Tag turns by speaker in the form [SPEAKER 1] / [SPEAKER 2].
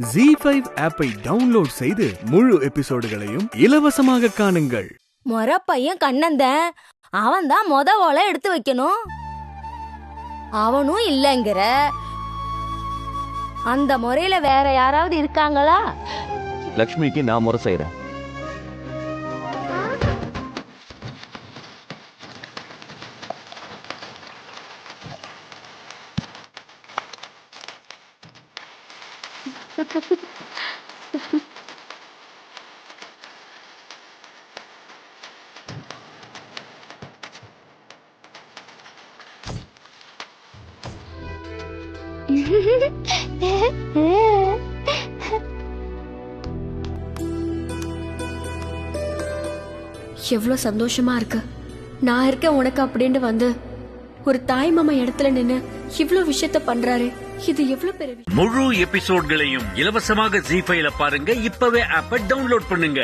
[SPEAKER 1] ZEE5 ஆப்பை download செய்து முழு எபிசோடுகளையும் இலவசமாக காணுங்கள்.
[SPEAKER 2] மொற பையன் கண்ணந்தன், அவன் தான் ஓலை எடுத்து வைக்கணும். அவனும் இல்லங்கிற. அந்த முறையில வேற யாராவது இருக்காங்களா?
[SPEAKER 3] லக்ஷ்மிக்கு நான் முறை செய்யறேன்.
[SPEAKER 4] எவ்வளவு சந்தோஷமா இருக்கு. நான் இருக்க உனக்கு அப்படின்னு வந்து ஒரு தாய் மாமா இடத்துல நின்னு இவ்வளவு விஷயத்த பண்றாரு. இது எவ்வளவு பெரிய
[SPEAKER 5] முழு எபிசோட்களையும் இலவசமாக ZEE5 பாருங்க. இப்பவே ஆப்பை டவுன்லோட் பண்ணுங்க.